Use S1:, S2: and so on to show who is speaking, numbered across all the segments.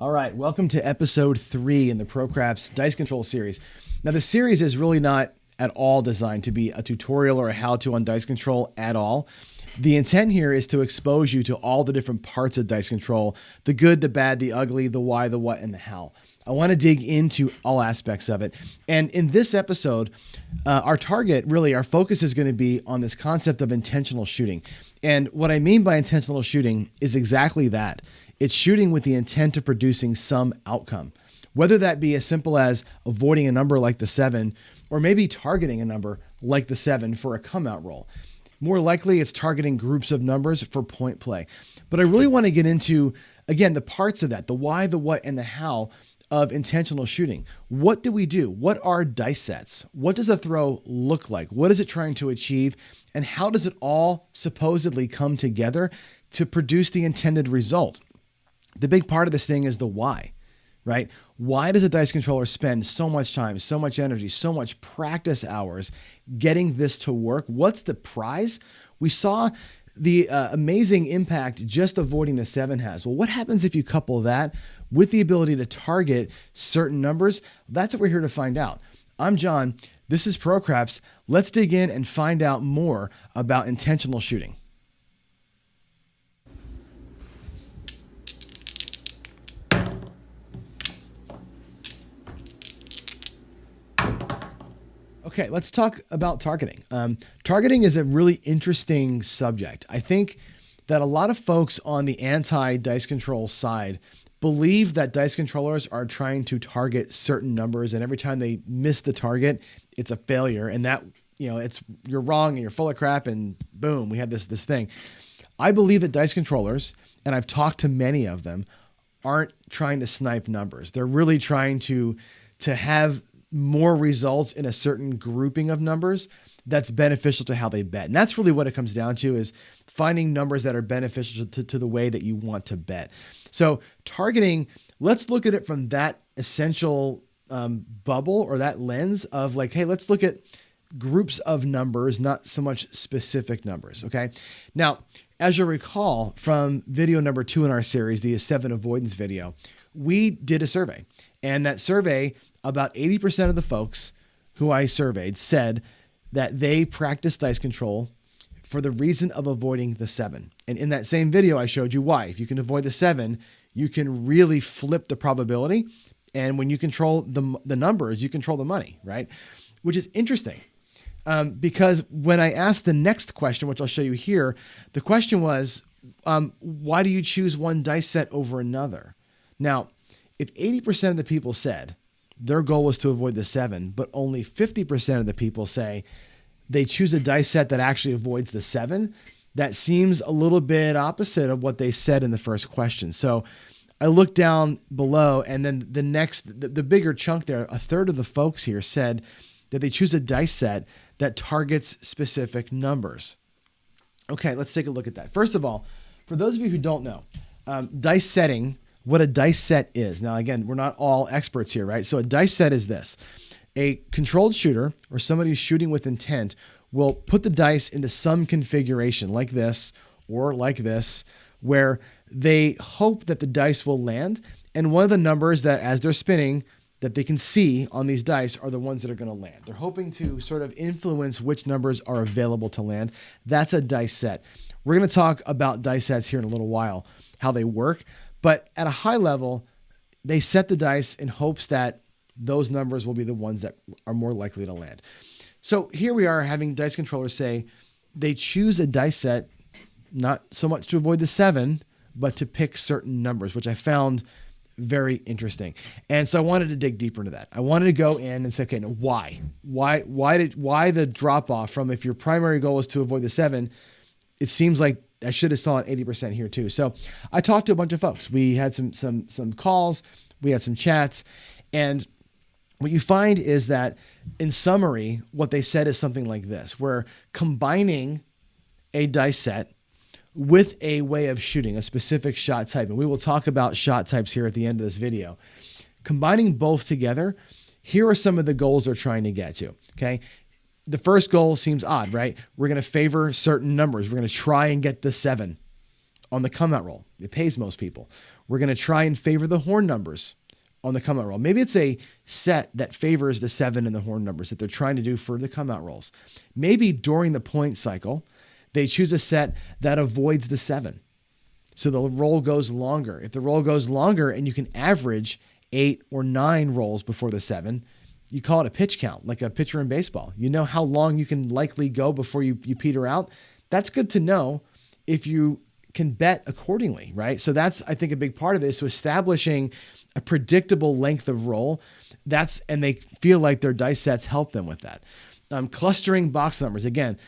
S1: All right, welcome to episode 3 in the ProCraps Dice Control series. Now, the series is really not at all designed to be a tutorial or a how-to on dice control at all. The intent here is to expose you to all the different parts of dice control, the good, the bad, the ugly, the why, the what, and the how. I want to dig into all aspects of it. And in this episode, our focus is going to be on this concept of intentional shooting. And what I mean by intentional shooting is exactly that. It's shooting with the intent of producing some outcome, whether that be as simple as avoiding a number like the 7, or maybe targeting a number like the 7 for a come out roll. More likely, it's targeting groups of numbers for point play. But I really want to get into, again, the parts of that, the why, the what, and the how of intentional shooting. What do we do? What are dice sets? What does a throw look like? What is it trying to achieve? And how does it all supposedly come together to produce the intended result? The big part of this thing is the why, right? Why does a dice controller spend so much time, so much energy, so much practice hours getting this to work? What's the prize? We saw the amazing impact just avoiding the 7 has. Well, what happens if you couple that with the ability to target certain numbers? That's what we're here to find out. I'm John. This is ProCraps. Let's dig in and find out more about intentional shooting. Okay, let's talk about targeting. Targeting is a really interesting subject. I think that a lot of folks on the anti-dice control side believe that dice controllers are trying to target certain numbers, and every time they miss the target, it's a failure, and that, you're wrong and you're full of crap, and boom, we have this thing. I believe that dice controllers, and I've talked to many of them, aren't trying to snipe numbers. They're really trying to have more results in a certain grouping of numbers that's beneficial to how they bet. And that's really what it comes down to, is finding numbers that are beneficial to the way that you want to bet. So targeting, let's look at it from that essential bubble or that lens of like, hey, let's look at groups of numbers, not so much specific numbers. Okay. Now, as you'll recall from video number 2 in our series, the 7 avoidance video, we did a survey, and that survey, about 80% of the folks who I surveyed said that they practice dice control for the reason of avoiding the 7. And in that same video, I showed you why. If you can avoid the 7, you can really flip the probability. And when you control the numbers, you control the money, right? Which is interesting. Because when I asked the next question, which I'll show you here, the question was, why do you choose one dice set over another? Now, if 80% of the people said their goal was to avoid the 7, but only 50% of the people say they choose a dice set that actually avoids the 7, that seems a little bit opposite of what they said in the first question. So I looked down below, and then the bigger chunk there, a third of the folks here said that they choose a dice set that targets specific numbers. Okay, let's take a look at that. First of all, for those of you who don't know, dice setting, what a dice set is. Now, again, we're not all experts here, right? So a dice set is this. A controlled shooter, or somebody who's shooting with intent, will put the dice into some configuration like this or like this, where they hope that the dice will land. And one of the numbers that, as they're spinning, that they can see on these dice are the ones that are going to land. They're hoping to sort of influence which numbers are available to land. That's a dice set. We're going to talk about dice sets here in a little while, how they work. But at a high level, they set the dice in hopes that those numbers will be the ones that are more likely to land. So here we are having dice controllers say they choose a dice set, not so much to avoid the 7, but to pick certain numbers, which I found very interesting. And so I wanted to dig deeper into that. I wanted to go in and say, okay, now why? Why the drop off from, if your primary goal is to avoid the 7, it seems like I should have saw it 80% here too. So I talked to a bunch of folks. We had some calls, we had some chats, and what you find is that in summary, what they said is something like this, where combining a dice set with a way of shooting a specific shot type, and we will talk about shot types here at the end of this video, combining both together, here are some of the goals they're trying to get to, okay? The first goal seems odd, right? We're going to favor certain numbers. We're going to try and get the 7 on the come out roll. It pays most people. We're going to try and favor the horn numbers on the come out roll. Maybe it's a set that favors the 7 and the horn numbers that they're trying to do for the come out rolls. Maybe during the point cycle, they choose a set that avoids the 7. So the roll goes longer. If the roll goes longer and you can average 8 or 9 rolls before the 7, you call it a pitch count, like a pitcher in baseball. You know how long you can likely go before you peter out. That's good to know if you can bet accordingly, right? So that's, I think, a big part of this. So establishing a predictable length of roll, and they feel like their dice sets help them with that. Clustering box numbers. Again,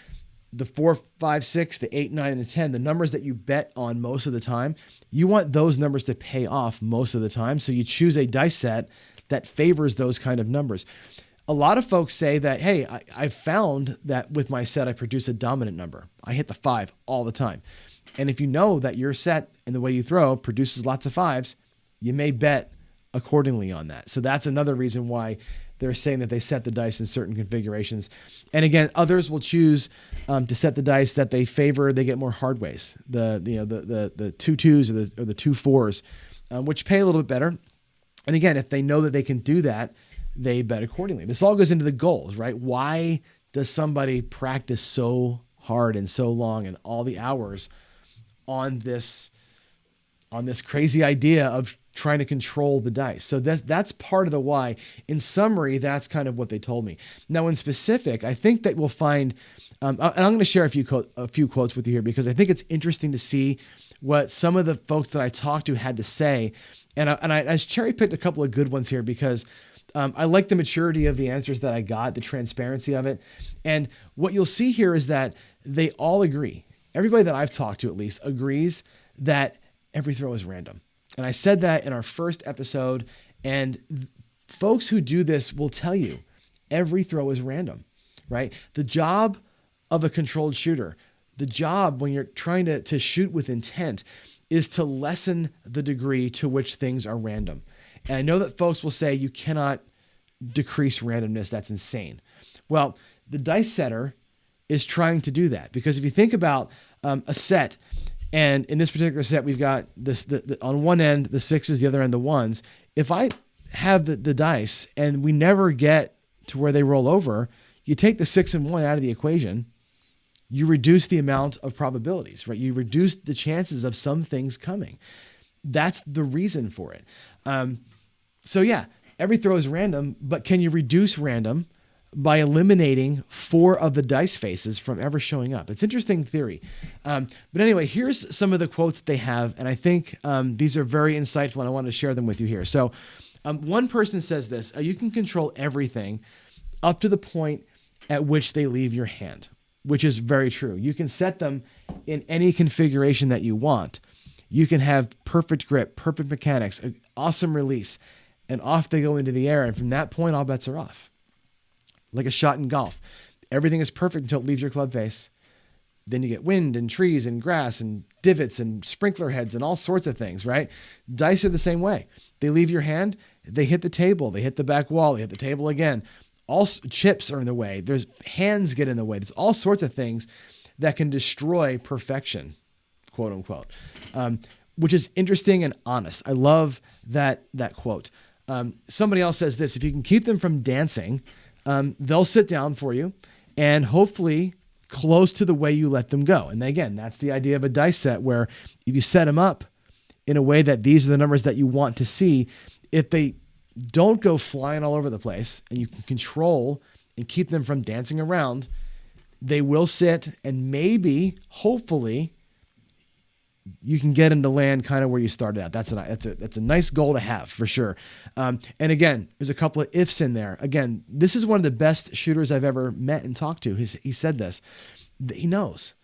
S1: the 4, 5, 6, the 8, 9, and the 10, the numbers that you bet on most of the time, you want those numbers to pay off most of the time. So you choose a dice set that favors those kind of numbers. A lot of folks say that, hey, I found that with my set, I produce a dominant number. I hit the 5 all the time. And if you know that your set and the way you throw produces lots of 5s, you may bet accordingly on that. So that's another reason why they're saying that they set the dice in certain configurations. And again, others will choose to set the dice that they favor. They get more hardways, the 2 2s or the 2 4s, which pay a little bit better. And again, if they know that they can do that, they bet accordingly. This all goes into the goals, right? Why does somebody practice so hard and so long and all the hours on this crazy idea of trying to control the dice? So that's part of the why. In summary, that's kind of what they told me. Now, in specific, I think that we'll find, and I'm going to share a few quotes with you here because I think it's interesting to see what some of the folks that I talked to had to say. And I cherry picked a couple of good ones here because I like the maturity of the answers that I got, the transparency of it. And what you'll see here is that they all agree. Everybody that I've talked to at least agrees that every throw is random. And I said that in our first episode, and folks who do this will tell you every throw is random, right? The job of a controlled shooter, the job when you're trying to shoot with intent is to lessen the degree to which things are random. And I know that folks will say you cannot decrease randomness. That's insane. Well, the dice setter is trying to do that because if you think about a set, and in this particular set, we've got this on one end, the 6s, the other end, the 1s. If I have the dice and we never get to where they roll over, you take the 6 and 1 out of the equation, you reduce the amount of probabilities, right? You reduce the chances of some things coming. That's the reason for it. So yeah, every throw is random, but can you reduce random by eliminating 4 of the dice faces from ever showing up? It's interesting theory. But anyway, here's some of the quotes they have. And I think these are very insightful and I wanted to share them with you here. So one person says this, you can control everything up to the point at which they leave your hand, which is very true. You can set them in any configuration that you want. You can have perfect grip, perfect mechanics, an awesome release, and off they go into the air. And from that point, all bets are off. Like a shot in golf. Everything is perfect until it leaves your club face. Then you get wind and trees and grass and divots and sprinkler heads and all sorts of things, right? Dice are the same way. They leave your hand, they hit the table, they hit the back wall, they hit the table again. All chips are in the way. There's hands get in the way. There's all sorts of things that can destroy perfection, quote unquote, which is interesting and honest. I love that quote. Somebody else says this, if you can keep them from dancing, they'll sit down for you and hopefully close to the way you let them go. And again, that's the idea of a dice set where if you set them up in a way that these are the numbers that you want to see, if they don't go flying all over the place and you can control and keep them from dancing around, they will sit and maybe, hopefully, you can get them to land kind of where you started at. That's a nice goal to have for sure. And again, there's a couple of ifs in there. Again, this is one of the best shooters I've ever met and talked to. He said this. He knows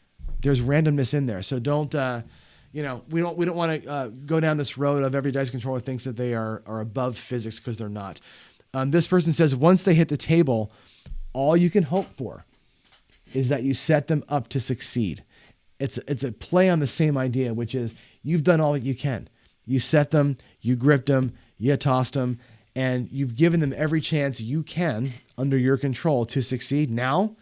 S1: there's randomness in there. So don't, we don't want to go down this road of every dice controller thinks that they are above physics because they're not. This person says once they hit the table, all you can hope for is that you set them up to succeed. It's a play on the same idea, which is you've done all that you can. You set them, you gripped them, you tossed them, and you've given them every chance you can under your control to succeed. Now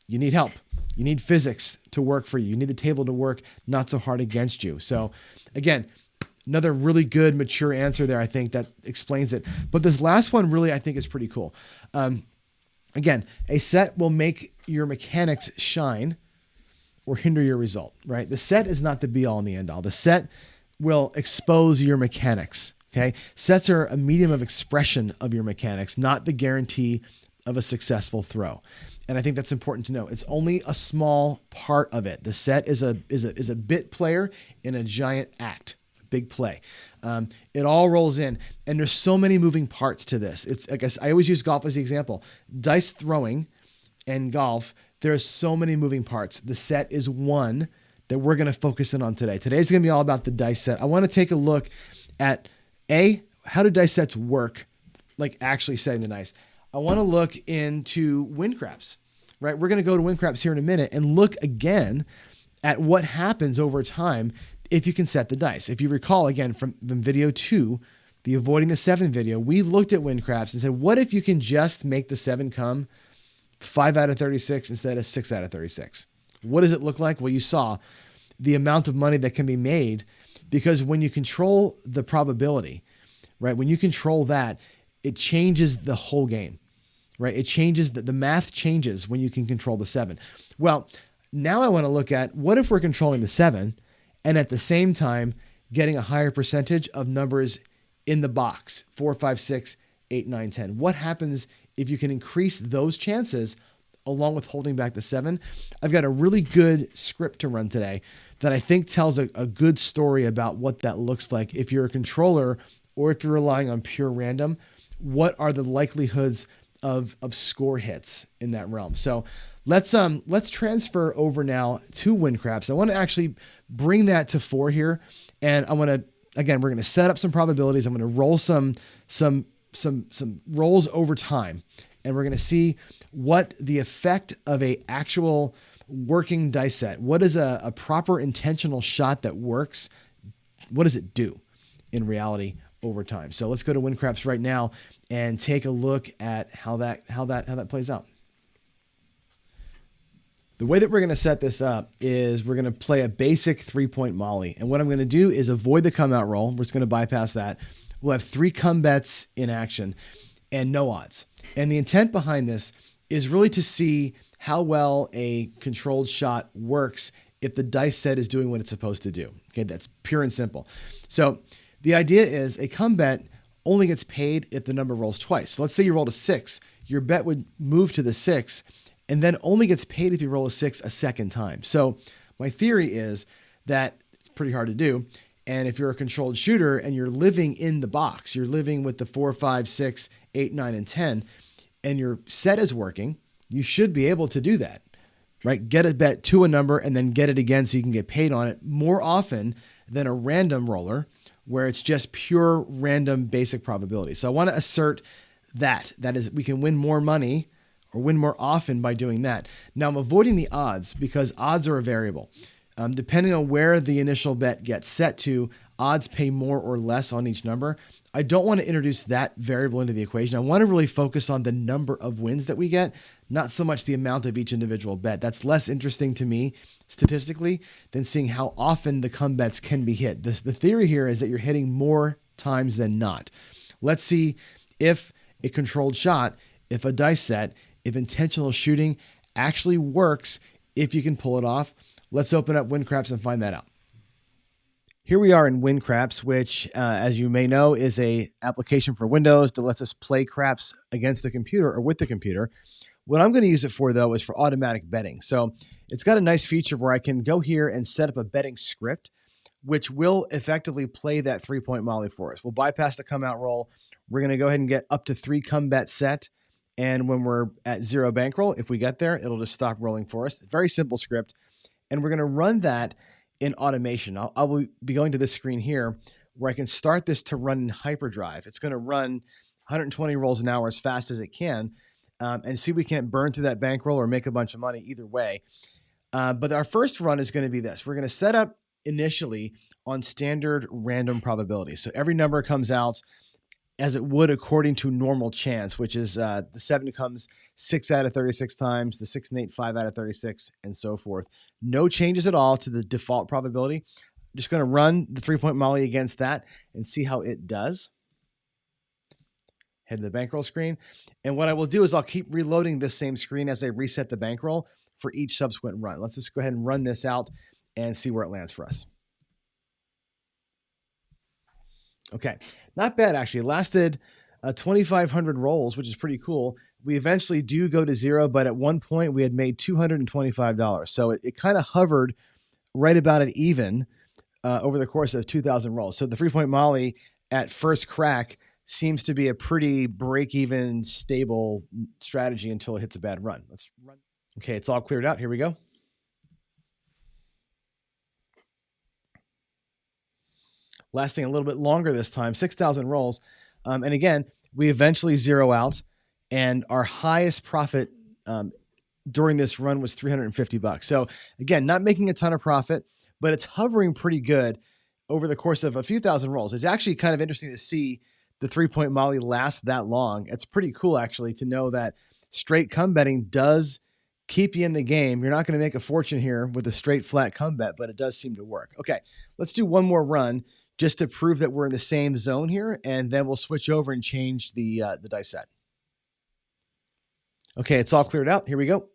S1: you need help. You need physics to work for you. You need the table to work not so hard against you. So again, another really good, mature answer there, I think, that explains it. But this last one really, I think, is pretty cool. Again, a set will make your mechanics shine or hinder your result, right? The set is not the be all and the end all. The set will expose your mechanics, okay? Sets are a medium of expression of your mechanics, not the guarantee of a successful throw. And I think that's important to know. It's only a small part of it. The set is a bit player in a giant act. Big play. It all rolls in, and there's so many moving parts to this. It's, I guess I always use golf as the example. Dice throwing and golf, there's so many moving parts. The set is one that we're going to focus in on today. Today's going to be all about the dice set. I want to take a look at how do dice sets work, like actually setting the dice. I want to look into win craps, right? We're going to go to win craps here in a minute and look again at what happens over time if you can set the dice. If you recall, again, from video 2, the avoiding the 7 video, we looked at win craps and said, what if you can just make the 7 come 5 out of 36 instead of 6 out of 36? What does it look like? Well, you saw the amount of money that can be made, because when you control the probability, right? When you control that, it changes the whole game, right? It changes, the math changes when you can control the 7. Well, now I want to look at what if we're controlling the 7 and at the same time getting a higher percentage of numbers in the box, 4, 5, 6, 8, 9, 10. What happens if you can increase those chances along with holding back the 7? I've got a really good script to run today that I think tells a good story about what that looks like. If you're a controller or if you're relying on pure random, what are the likelihoods of score hits in that realm? So let's transfer over now to win craps. I want to actually bring that to 4 here. And I want to, again, we're going to set up some probabilities. I'm going to roll some rolls over time. And we're going to see what the effect of a actual working dice set, what is a proper intentional shot that works? What does it do in reality over time? So let's go to win craps right now and take a look at how that plays out. The way that we're going to set this up is we're going to play a basic 3-point molly. And what I'm going to do is avoid the come out roll. We're just going to bypass that. We'll have 3 come bets in action and no odds. And the intent behind this is really to see how well a controlled shot works if the dice set is doing what it's supposed to do. Okay, that's pure and simple. So the idea is a come bet only gets paid if the number rolls twice. So let's say you rolled a 6. Your bet would move to the 6 and then only gets paid if you roll a 6 a second time. So my theory is that it's pretty hard to do. And if you're a controlled shooter and you're living in the box, you're living with the 4, 5, 6, 8, 9, and 10, and your set is working, you should be able to do that, right? Get a bet to a number and then get it again so you can get paid on it more often than a random roller where it's just pure random basic probability. So I want to assert that is we can win more money or win more often by doing that. Now I'm avoiding the odds because odds are a variable. Depending on where the initial bet gets set to, odds pay more or less on each number. I don't want to introduce that variable into the equation. I want to really focus on the number of wins that we get, not so much the amount of each individual bet. That's less interesting to me statistically than seeing how often the come bets can be hit. The theory here is that you're hitting more times than not. Let's see if a controlled shot, if a dice set, if intentional shooting actually works, if you can pull it off. Let's open up win craps and find that out. Here we are in win craps, which, as you may know, is a application for Windows that lets us play craps against the computer or with the computer. What I'm going to use it for, though, is for automatic betting. So it's got a nice feature where I can go here and set up a betting script, which will effectively play that 3-point molly for us. We'll bypass the come out roll. We're going to go ahead and get up to 3 come bet set. And when we're at 0 bankroll, if we get there, it'll just stop rolling for us. Very simple script. And we're going to run that in automation. I will be going to this screen here where I can start this to run in hyperdrive. It's going to run 120 rolls an hour as fast as it can and see if we can't burn through that bankroll or make a bunch of money either way. But our first run is going to be this. We're going to set up initially on standard random probability. So every number comes out as it would according to normal chance, which is the 7 comes 6 out of 36 times, the 6 and 8, 5 out of 36, and so forth. No changes at all to the default probability. Just going to run the 3-point molly against that and see how it does. Head to the bankroll screen. And what I will do is I'll keep reloading this same screen as I reset the bankroll for each subsequent run. Let's just go ahead and run this out and see where it lands for us. Okay, not bad actually. It lasted 2,500 rolls, which is pretty cool. We eventually do go to zero, but at one point we had made $225. So it kind of hovered right about it even over the course of 2,000 rolls. So the 3-point molly at first crack seems to be a pretty break-even, stable strategy until it hits a bad run. Let's run. Okay, it's all cleared out. Here we go. Lasting a little bit longer this time, 6,000 rolls. And again, we eventually zero out, and our highest profit during this run was $350. So again, not making a ton of profit, but it's hovering pretty good over the course of a few thousand rolls. It's actually kind of interesting to see the 3-point molly last that long. It's pretty cool actually to know that straight come betting does keep you in the game. You're not going to make a fortune here with a straight flat come bet, but it does seem to work. Okay, let's do one more run just to prove that we're in the same zone here, and then we'll switch over and change the dice set. Okay, it's all cleared out. Here we go.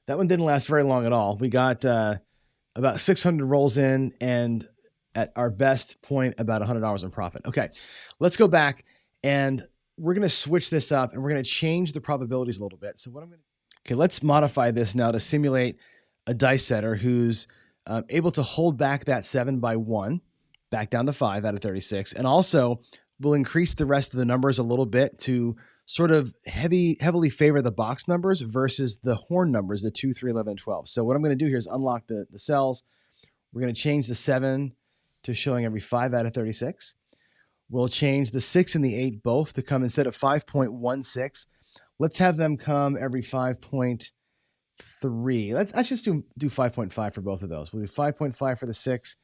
S1: That one didn't last very long at all. We got about 600 rolls in, and at our best point, about $100 in profit. Okay, let's go back, and we're going to switch this up, and we're going to change the probabilities a little bit. So what I'm going to... Okay, let's modify this now to simulate a dice setter who's able to hold back that 7 by 1, back down to 5 out of 36, and also will increase the rest of the numbers a little bit to sort of heavily favor the box numbers versus the horn numbers, the 2, 3, 11, and 12. So what I'm going to do here is unlock the cells. We're going to change the 7 to showing every 5 out of 36. We'll change the 6 and the 8 both to come instead of 5.16. Let's have them come every 5.3. Let's just do 5.5 for both of those. We'll do 5.5 for the 6,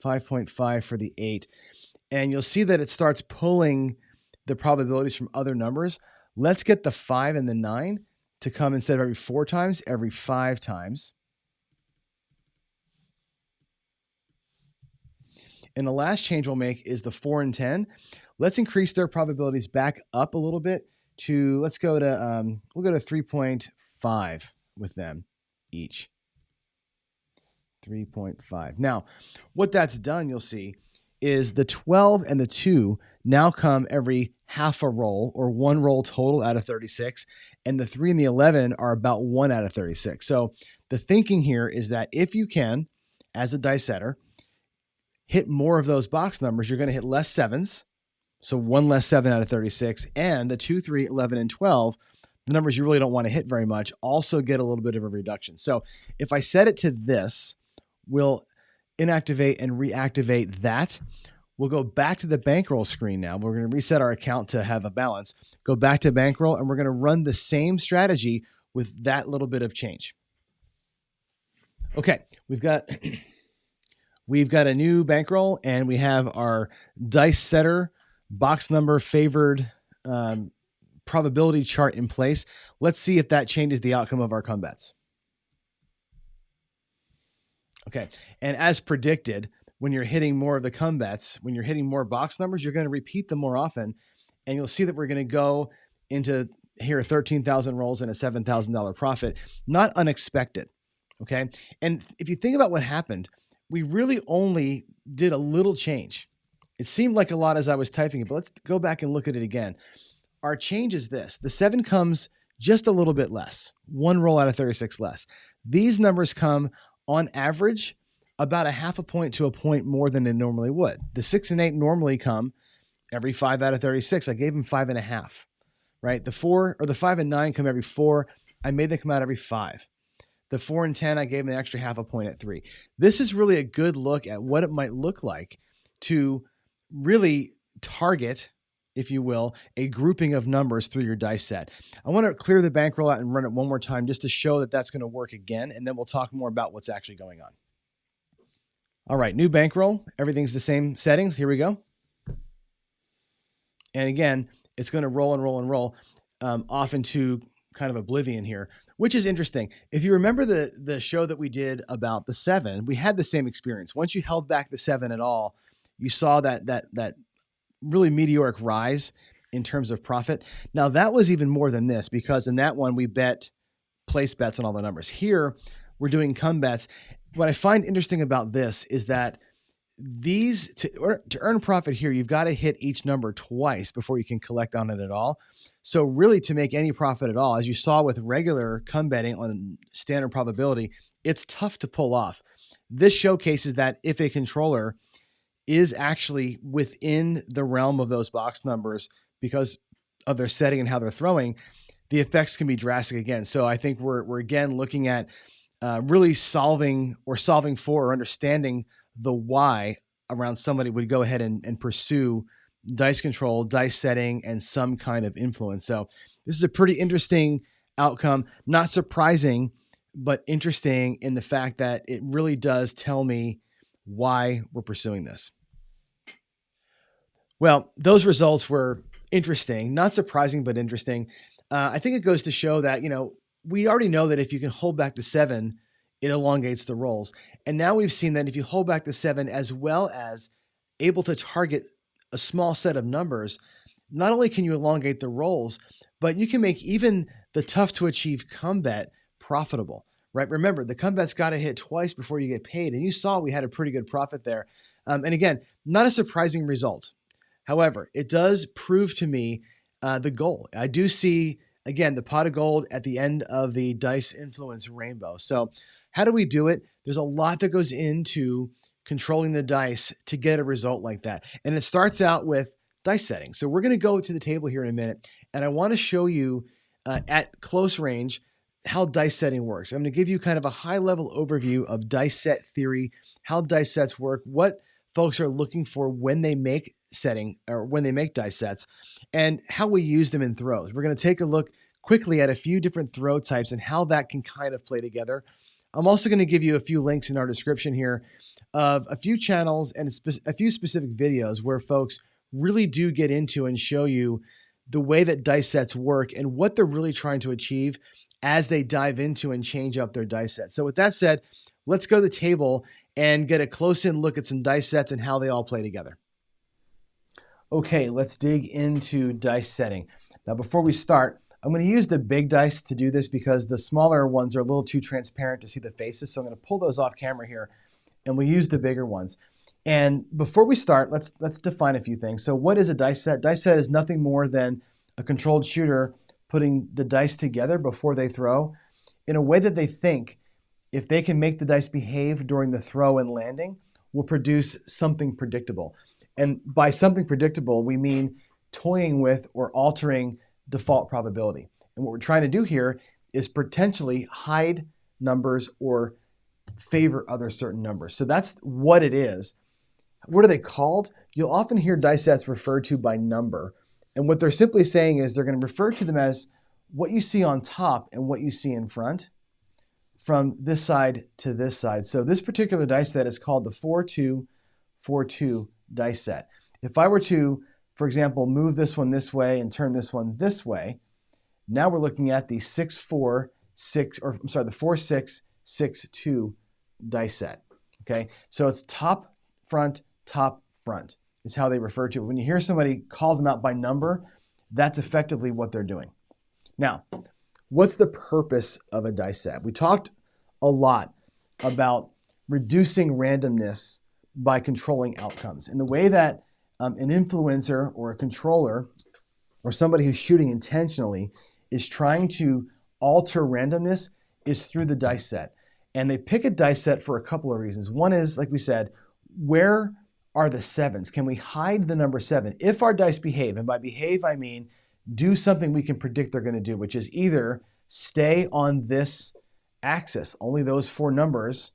S1: 5.5 for the 8. And you'll see that it starts pulling the probabilities from other numbers. Let's get the 5 and the 9 to come instead of every 4 times, every 5 times. And the last change we'll make is the 4 and 10. Let's increase their probabilities back up a little bit to, let's go to, we'll go to 3.5 with them each. 3.5. Now, what that's done, you'll see, is the 12 and the 2 now come every half a roll, or 1 roll total out of 36. And the 3 and the 11 are about 1 out of 36. So the thinking here is that if you can, as a dice setter, hit more of those box numbers, you're going to hit less 7s. So 1 less 7 out of 36. And the 2, 3, 11, and 12, the numbers you really don't want to hit very much, also get a little bit of a reduction. So if I set it to this, we'll inactivate and reactivate that. We'll go back to the bankroll screen now. We're going to reset our account to have a balance. Go back to bankroll, and we're going to run the same strategy with that little bit of change. Okay, we've got a new bankroll, and we have our dice setter box number favored probability chart in place. Let's see if that changes the outcome of our come bets. Okay, and as predicted, when you're hitting more of the come bets, when you're hitting more box numbers, you're going to repeat them more often, and you'll see that we're going to go into here 13,000 rolls and a $7,000 profit. Not unexpected, okay? And if you think about what happened, we really only did a little change. It seemed like a lot as I was typing it, but let's go back and look at it again. Our change is this. The 7 comes just a little bit less, 1 roll out of 36 less. These numbers come on average about a half a point to a point more than they normally would. The 6 and 8 normally come every 5 out of 36. I gave them 5.5, right? The 4 or the 5 and 9 come every 4. I made them come out every 5. The 4 and 10, I gave them an extra half a point at 3. This is really a good look at what it might look like to really target, if you will, a grouping of numbers through your dice set. I want to clear the bankroll out and run it one more time just to show that that's going to work again, and then we'll talk more about what's actually going on. All right, new bankroll. Everything's the same settings. Here we go. And again, it's going to roll and roll and roll off into kind of oblivion here, which is interesting. If you remember the show that we did about the 7, we had the same experience. Once you held back the 7 at all, you saw that really meteoric rise in terms of profit. Now that was even more than this, because in that one we bet place bets on all the numbers. Here we're doing come bets. What I find interesting about this is that to earn profit here, you've got to hit each number twice before you can collect on it at all. So really, to make any profit at all, as you saw with regular come betting on standard probability, it's tough to pull off. This showcases that if a controller is actually within the realm of those box numbers because of their setting and how they're throwing, the effects can be drastic again. So I think we're again looking at really solving for or understanding the why around somebody would go ahead and pursue dice control, dice setting, and some kind of influence. So this is a pretty interesting outcome, not surprising, but interesting in the fact that it really does tell me why we're pursuing this. Well, those results were interesting, not surprising, but interesting. I think it goes to show that, we already know that if you can hold back the 7, it elongates the rolls. And now we've seen that if you hold back the 7 as well as able to target a small set of numbers, not only can you elongate the rolls, but you can make even the tough to achieve come bet profitable, right? Remember, the come bet's got to hit twice before you get paid. And you saw we had a pretty good profit there. And again, not a surprising result. However, it does prove to me the goal. I do see, again, the pot of gold at the end of the dice influence rainbow. So how do we do it? There's a lot that goes into controlling the dice to get a result like that. And it starts out with dice setting. So we're going to go to the table here in a minute, and I want to show you at close range how dice setting works. I'm going to give you kind of a high-level overview of dice set theory, how dice sets work, what folks are looking for when they make setting or when they make dice sets, and how we use them in throws. We're going to take a look quickly at a few different throw types and how that can kind of play together. I'm also going to give you a few links in our description here of a few channels and a few specific videos where folks really do get into and show you the way that dice sets work and what they're really trying to achieve as they dive into and change up their dice sets. So with that said, let's go to the table and get a close-in look at some dice sets and how they all play together. Okay, let's dig into dice setting. Now, before we start, I'm going to use the big dice to do this because the smaller ones are a little too transparent to see the faces. So I'm going to pull those off camera here, and we'll use the bigger ones. And before we start, let's define a few things. So what is a dice set? Dice set is nothing more than a controlled shooter putting the dice together before they throw in a way that they think if they can make the dice behave during the throw and landing, will produce something predictable. And by something predictable, we mean toying with or altering default probability. And what we're trying to do here is potentially hide numbers or favor other certain numbers. So that's what it is. What are they called? You'll often hear dice sets referred to by number. And what they're simply saying is they're going to refer to them as what you see on top and what you see in front from this side to this side. So this particular dice set is called the 4-2-4-2 dice set. If I were to, for example, move this one this way and turn this one this way, now we're looking at the 4-6-6-2 dice set. Okay, so it's top, front is how they refer to it. When you hear somebody call them out by number, that's effectively what they're doing. Now, what's the purpose of a dice set? We talked a lot about reducing randomness by controlling outcomes. And the way that an influencer or a controller or somebody who's shooting intentionally is trying to alter randomness is through the dice set. And they pick a dice set for a couple of reasons. One is, like we said, where are the 7s? Can we hide the number 7? If our dice behave, and by behave I mean do something we can predict they're going to do, which is either stay on this axis, only those 4 numbers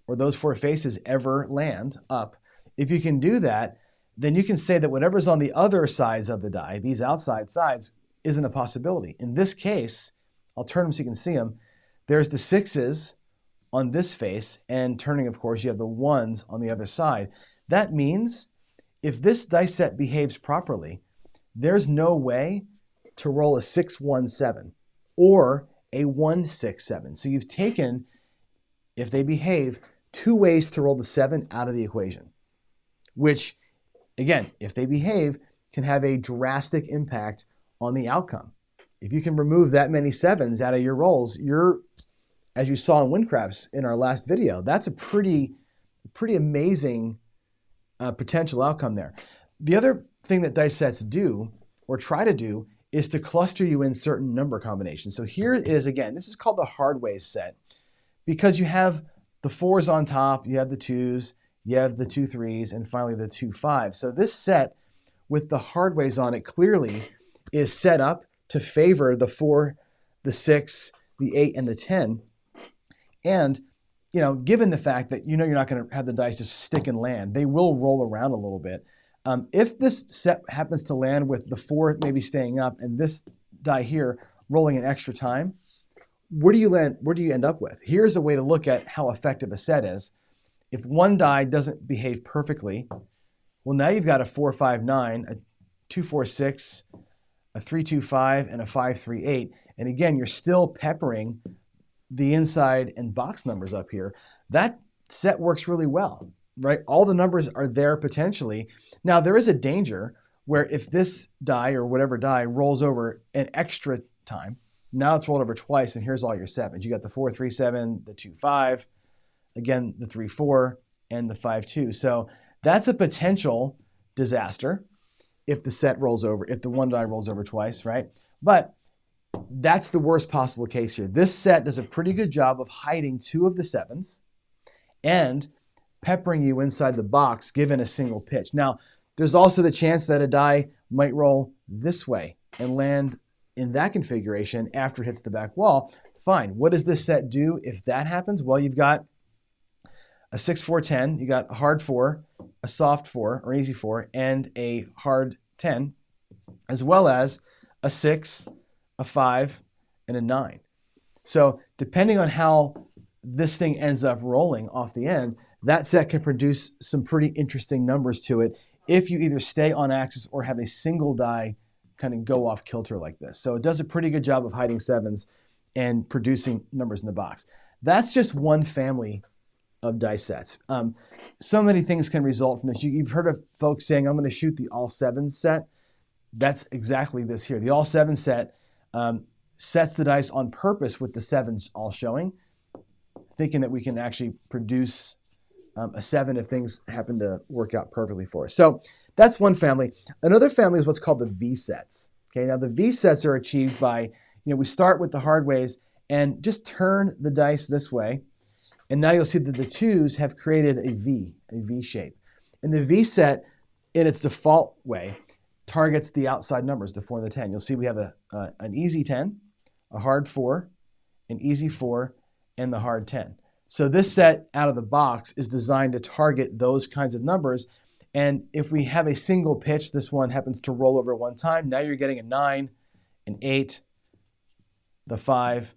S1: or those 4 faces ever land up. If you can do that, then you can say that whatever's on the other sides of the die, these outside sides, isn't a possibility. In this case, I'll turn them so you can see them. There's the 6s on this face, and turning, of course, you have the 1s on the other side. That means if this dice set behaves properly, there's no way to roll a 6-1-7 or a 1-6-7. So you've taken, if they behave, 2 ways to roll the 7 out of the equation, which, again, if they behave, can have a drastic impact on the outcome. If you can remove that many 7s out of your rolls, you're, as you saw in Windcrafts in our last video, that's a pretty amazing potential outcome there. The other thing that dice sets do, or try to do, is to cluster you in certain number combinations. So here is, again, this is called the Hardways set, because you have the 4s on top, you have the 2s, you have the 2 3s, and finally the 2 5s. So this set with the Hardways on it clearly is set up to favor the 4, the 6, the 8, and the 10. And, you know, given the fact that you know you're not going to have the dice just stick and land, they will roll around a little bit. If this set happens to land with the 4 maybe staying up and this die here rolling an extra time, where do you land? Where do you end up with? Here's a way to look at how effective a set is. If one die doesn't behave perfectly, well, now you've got a 4-5-9, a 2-4-6, a 3-2-5, and a 5-3-8. And again, you're still peppering the inside and box numbers up here. That set works really well, right? All the numbers are there potentially. Now, there is a danger where if this die or whatever die rolls over an extra time, now it's rolled over twice, and here's all your 7s. You got the 4-3-7, the 2-5, again, the 3-4, and the 5-2. So that's a potential disaster if the set rolls over, if the one die rolls over twice, right? But that's the worst possible case here. This set does a pretty good job of hiding 2 of the 7s and peppering you inside the box given a single pitch. Now, there's also the chance that a die might roll this way and land in that configuration after it hits the back wall. Fine. What does this set do if that happens? Well, you've got a 6-4-10, you got a hard 4, a soft 4, or an easy 4, and a hard 10, as well as a 6, a 5, and a 9. So depending on how this thing ends up rolling off the end, that set can produce some pretty interesting numbers to it if you either stay on axis or have a single die kind of go off kilter like this. So it does a pretty good job of hiding 7s and producing numbers in the box. That's just one family of dice sets. So many things can result from this. You've heard of folks saying, I'm going to shoot the all 7s set. That's exactly this here. The all 7 set sets the dice on purpose with the 7s all showing, thinking that we can actually produce a 7 if things happen to work out perfectly for us. So that's one family. Another family is what's called the V sets. Okay, now the V sets are achieved by, we start with the Hardways and just turn the dice this way. And now you'll see that the 2s have created a V shape. And the V set, in its default way, targets the outside numbers, the 4 and the 10. You'll see we have an easy 10, a hard 4, an easy 4, and the hard 10. So this set out of the box is designed to target those kinds of numbers. And if we have a single pitch, this one happens to roll over one time. Now you're getting a 9, an 8, the 5,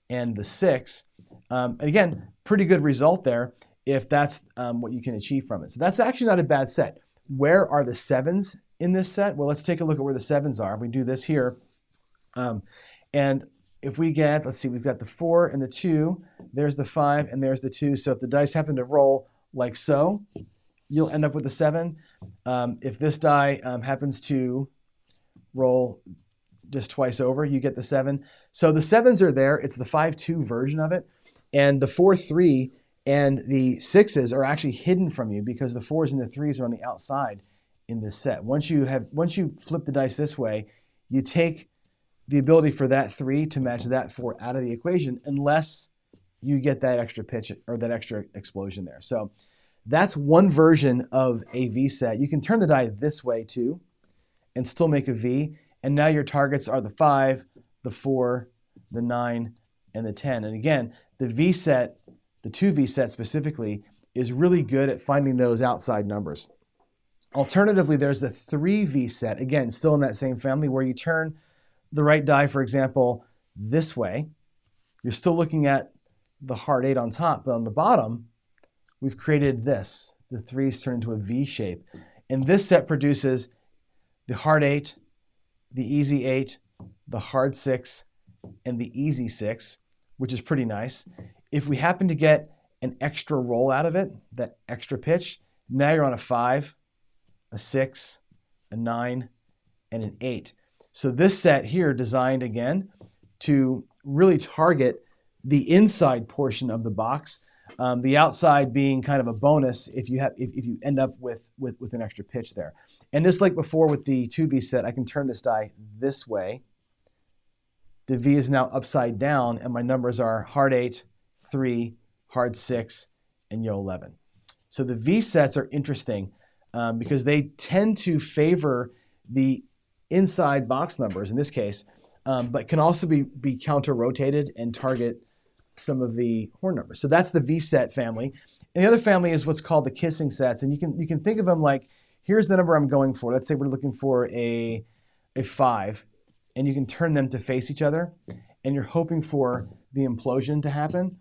S1: and the 6. And again, pretty good result there if that's what you can achieve from it. So that's actually not a bad set. Where are the 7s in this set? Well, let's take a look at where the 7s are. We do this here. And if we get, let's see, we've got the 4 and the 2, there's the 5, and there's the 2. So if the dice happen to roll like so, you'll end up with a 7. If this die happens to roll just twice over, you get the 7. So the 7s are there. It's the 5-2 version of it. And the 4-3 and the 6s are actually hidden from you because the 4s and the 3s are on the outside in this set. Once you flip the dice this way, you take the ability for that 3 to match that 4 out of the equation unless you get that extra pitch or that extra explosion there. So that's one version of a V set. You can turn the die this way too and still make a V. And now your targets are the 5, the 4, the 9, and the 10. And again, the V set, the 2V set specifically, is really good at finding those outside numbers. Alternatively, there's the 3V set, again, still in that same family, where you turn the right die, for example, this way. You're still looking at the hard 8 on top, but on the bottom, we've created this. The 3s turn into a V shape. And this set produces the hard 8, the easy 8, the hard 6, and the easy 6, which is pretty nice. If we happen to get an extra roll out of it, that extra pitch, now you're on a 5, a 6, a 9, and an 8. So this set here designed again to really target the inside portion of the box, the outside being kind of a bonus if you end up with an extra pitch there. And just like before with the 2V set, I can turn this die this way. The V is now upside down, and my numbers are hard 8, 3, hard 6, and yo 11. So the V sets are interesting because they tend to favor the inside box numbers in this case, but can also be counter-rotated and target some of the horn numbers. So that's the V set family. And the other family is what's called the kissing sets. And you can think of them like, here's the number I'm going for. Let's say we're looking for a 5, and you can turn them to face each other, and you're hoping for the implosion to happen,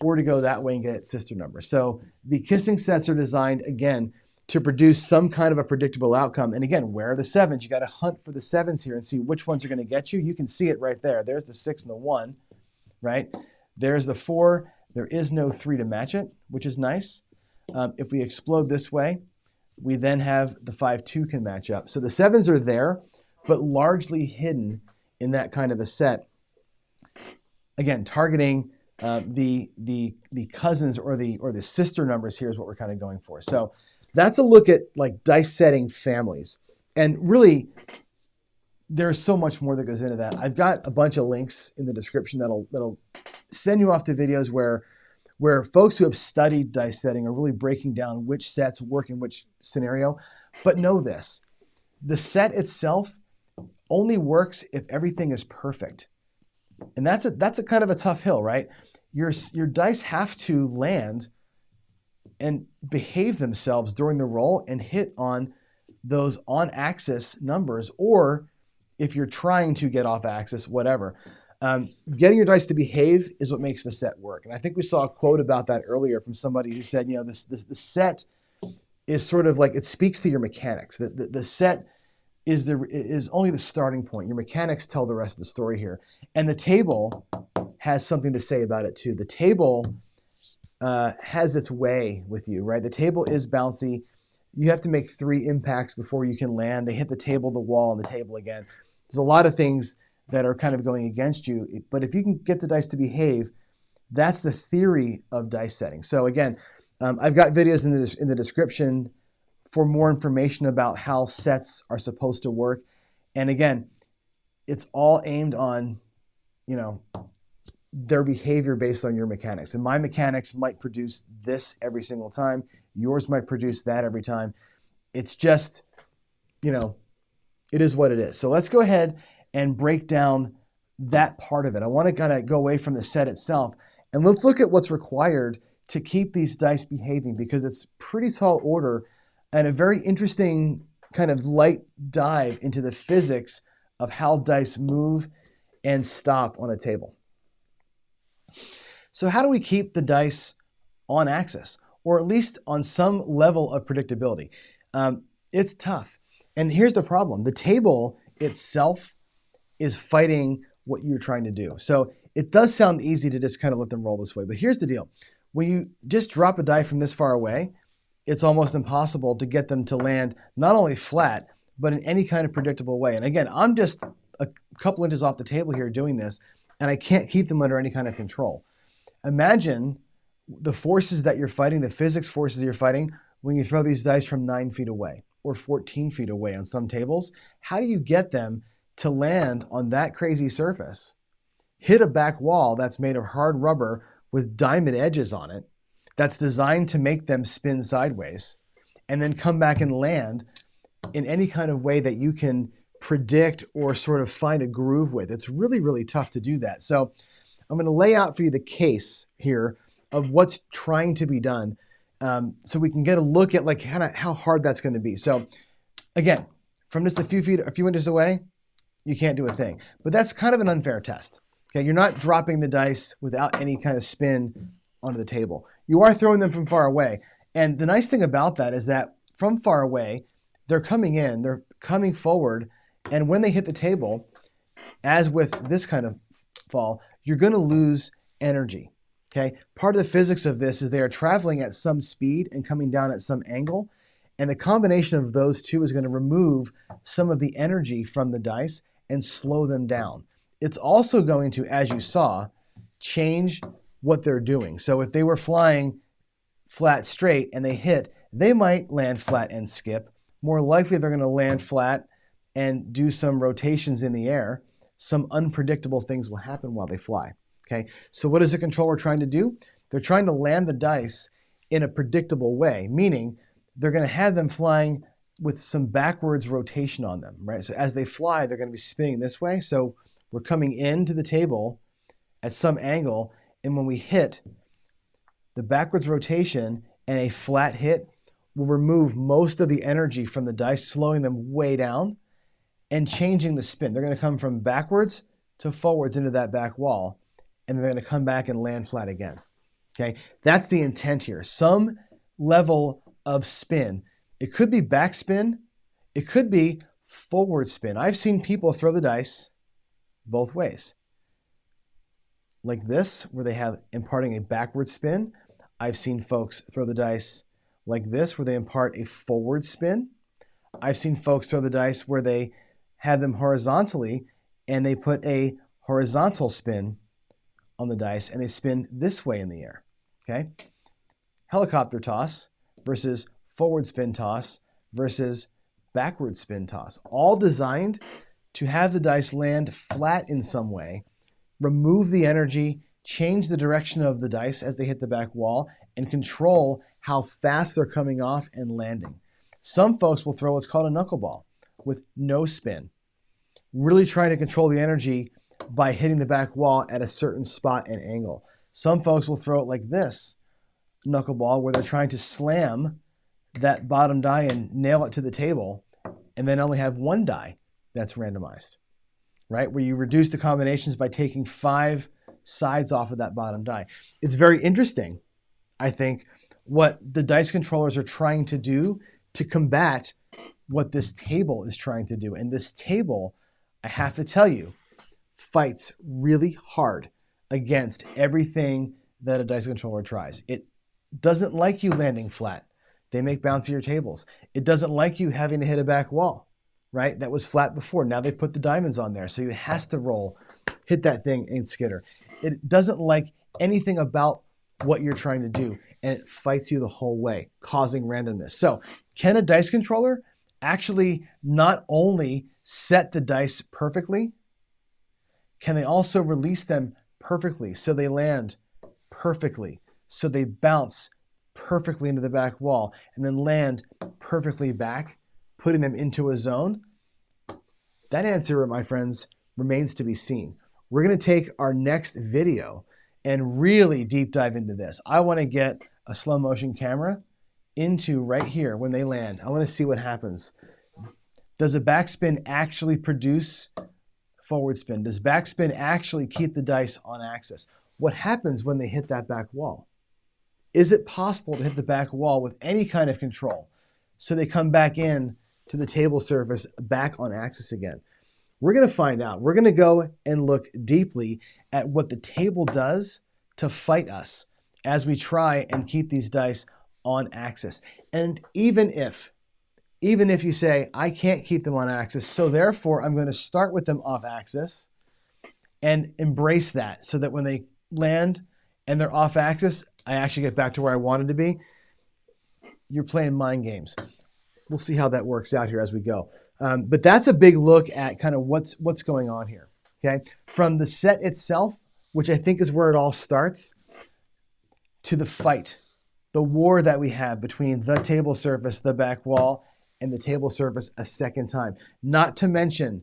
S1: or to go that way and get its sister number. So the kissing sets are designed, again, to produce some kind of a predictable outcome. And again, where are the 7s? You got to hunt for the 7s here and see which ones are going to get you. You can see it right there. There's the 6 and the 1, right? There's the 4. There is no 3 to match it, which is nice. If we explode this way, we then have the 5, 2 can match up. So the 7s are there, but largely hidden in that kind of a set. Again, targeting the cousins or the sister numbers here is what we're kind of going for. So that's a look at like dice setting families. And really, there's so much more that goes into that. I've got a bunch of links in the description that'll send you off to videos where folks who have studied dice setting are really breaking down which sets work in which scenario. But know this, the set itself only works if everything is perfect. And that's a kind of a tough hill, right? Your dice have to land and behave themselves during the roll and hit on those on-axis numbers, or if you're trying to get off axis, whatever. Getting your dice to behave is what makes the set work. And I think we saw a quote about that earlier from somebody who said, the set is sort of like, it speaks to your mechanics. The set is only the starting point. Your mechanics tell the rest of the story here. And the table has something to say about it too. The table has its way with you, right? The table is bouncy. You have to make 3 impacts before you can land. They hit the table, the wall, and the table again. There's a lot of things that are kind of going against you. But if you can get the dice to behave, that's the theory of dice setting. So again, I've got videos in the description for more information about how sets are supposed to work. And again, it's all aimed on, their behavior based on your mechanics. And my mechanics might produce this every single time. Yours might produce that every time. It's just, it is what it is. So let's go ahead and break down that part of it. I want to kind of go away from the set itself, and let's look at what's required to keep these dice behaving, because it's pretty tall order and a very interesting kind of light dive into the physics of how dice move and stop on a table. So how do we keep the dice on axis, or at least on some level of predictability? It's tough. And here's the problem. The table itself is fighting what you're trying to do. So it does sound easy to just kind of let them roll this way. But here's the deal. When you just drop a die from this far away, it's almost impossible to get them to land not only flat, but in any kind of predictable way. And again, I'm just a couple inches off the table here doing this, and I can't keep them under any kind of control. Imagine the forces that you're fighting, the physics forces you're fighting, when you throw these dice from 9 feet away or 14 feet away on some tables. How do you get them to land on that crazy surface, hit a back wall that's made of hard rubber with diamond edges on it, that's designed to make them spin sideways, and then come back and land in any kind of way that you can predict or sort of find a groove with? It's really, really tough to do that. So I'm going to lay out for you the case here of what's trying to be done, so we can get a look at like kind of how hard that's going to be. So again, from just a few inches away, you can't do a thing. But that's kind of an unfair test. Okay, you're not dropping the dice without any kind of spin onto the table. You are throwing them from far away. And the nice thing about that is that from far away, they're coming in, they're coming forward, And when they hit the table, as with this kind of fall, you're going to lose energy. Okay. Part of the physics of this is they are traveling at some speed and coming down at some angle. And the combination of those two is going to remove some of the energy from the dice and slow them down. It's also going to, as you saw, change what they're doing. So if they were flying flat straight and they hit, they might land flat and skip. More likely they're going to land flat and do some rotations in the air. Some unpredictable things will happen while they fly. Okay, so what is the controller trying to do? They're trying to land the dice in a predictable way, meaning they're going to have them flying with some backwards rotation on them, right? So as they fly, they're going to be spinning this way. So we're coming into the table at some angle, and when we hit, the backwards rotation and a flat hit will remove most of the energy from the dice, slowing them way down and changing the spin. They're going to come from backwards to forwards into that back wall, and they're going to come back and land flat again. Okay, that's the intent here. Some level of spin. It could be backspin. It could be forward spin. I've seen people throw the dice both ways. Like this, where they have imparting a backward spin. I've seen folks throw the dice like this, where they impart a forward spin. I've seen folks throw the dice where they have them horizontally and they put a horizontal spin on the dice and they spin this way in the air. Okay? Helicopter toss versus forward spin toss versus backward spin toss. All designed to have the dice land flat in some way, remove the energy, change the direction of the dice as they hit the back wall, and control how fast they're coming off and landing. Some folks will throw what's called a knuckleball with no spin, really trying to control the energy by hitting the back wall at a certain spot and angle. Some folks will throw it like this, knuckleball, where they're trying to slam that bottom die and nail it to the table, and then only have one die that's randomized, right? Where you reduce the combinations by taking 5 sides off of that bottom die. It's very interesting, I think, what the dice controllers are trying to do to combat what this table is trying to do. And this table, I have to tell you, fights really hard against everything that a dice controller tries. It doesn't like you landing flat. They make bouncier tables. It doesn't like you having to hit a back wall, right? That was flat before. Now they put the diamonds on there. So it has to roll, hit that thing and skitter. It doesn't like anything about what you're trying to do, and it fights you the whole way, causing randomness. So can a dice controller actually not only set the dice perfectly, can they also release them perfectly so they land perfectly, so they bounce perfectly into the back wall and then land perfectly back, putting them into a zone? That answer, my friends, remains to be seen. We're going to take our next video and really deep dive into this. I want to get a slow motion camera into right here when they land. I want to see what happens. Does a backspin actually produce forward spin? Does backspin actually keep the dice on axis? What happens when they hit that back wall? Is it possible to hit the back wall with any kind of control so they come back in to the table surface back on axis again? We're going to find out. We're going to go and look deeply at what the table does to fight us as we try and keep these dice on axis. And even if you say, I can't keep them on axis, so therefore I'm going to start with them off axis and embrace that so that when they land and they're off axis, I actually get back to where I wanted to be. You're playing mind games. We'll see how that works out here as we go. But that's a big look at kind of what's going on here. Okay, from the set itself, which I think is where it all starts, to the fight, the war that we have between the table surface, the back wall, and the table surface a second time. Not to mention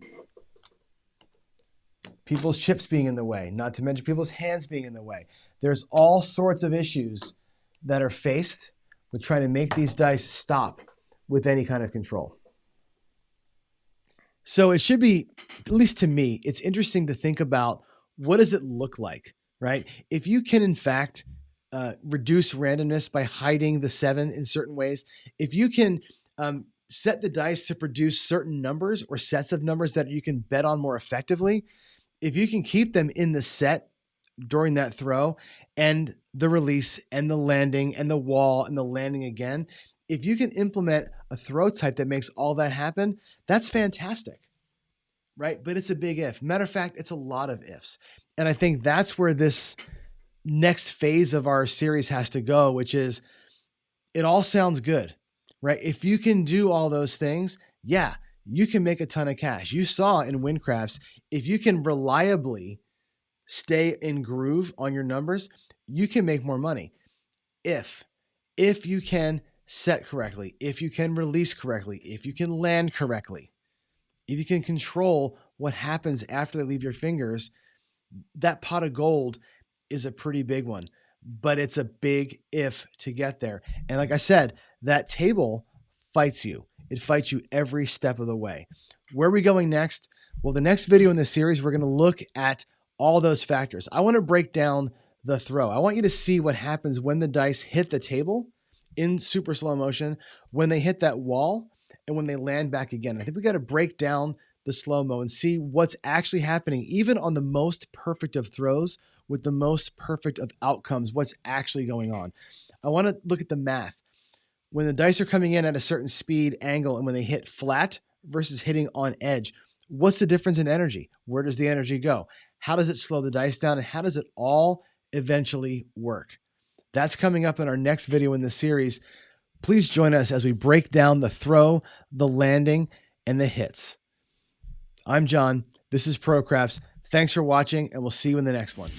S1: people's chips being in the way, not to mention people's hands being in the way. There's all sorts of issues that are faced with trying to make these dice stop with any kind of control. So it should be, at least to me, it's interesting to think about what does it look like, right? If you can, in fact, reduce randomness by hiding the 7 in certain ways, if you can set the dice to produce certain numbers or sets of numbers that you can bet on more effectively, if you can keep them in the set during that throw and the release and the landing and the wall and the landing again, if you can implement a throw type that makes all that happen, that's fantastic, right? But it's a big if. Matter of fact, it's a lot of ifs. And I think that's where this next phase of our series has to go, which is it all sounds good, right? If you can do all those things, yeah, you can make a ton of cash. You saw in Windcrafts, if you can reliably stay in groove on your numbers, you can make more money. If you can set correctly, if you can release correctly, if you can land correctly, if you can control what happens after they leave your fingers, that pot of gold is a pretty big one, but it's a big if to get there. And like I said, that table fights you. It fights you every step of the way. Where are we going next? Well, the next video in this series, we're going to look at all those factors. I want to break down the throw. I want you to see what happens when the dice hit the table in super slow motion, when they hit that wall, and when they land back again. I think we got to break down the slow-mo and see what's actually happening, even on the most perfect of throws with the most perfect of outcomes, what's actually going on. I want to look at the math. When the dice are coming in at a certain speed, angle, and when they hit flat versus hitting on edge, what's the difference in energy? Where does the energy go? How does it slow the dice down? And how does it all eventually work? That's coming up in our next video in this series. Please join us as we break down the throw, the landing, and the hits. I'm John. This is ProCrafts. Thanks for watching, and we'll see you in the next one.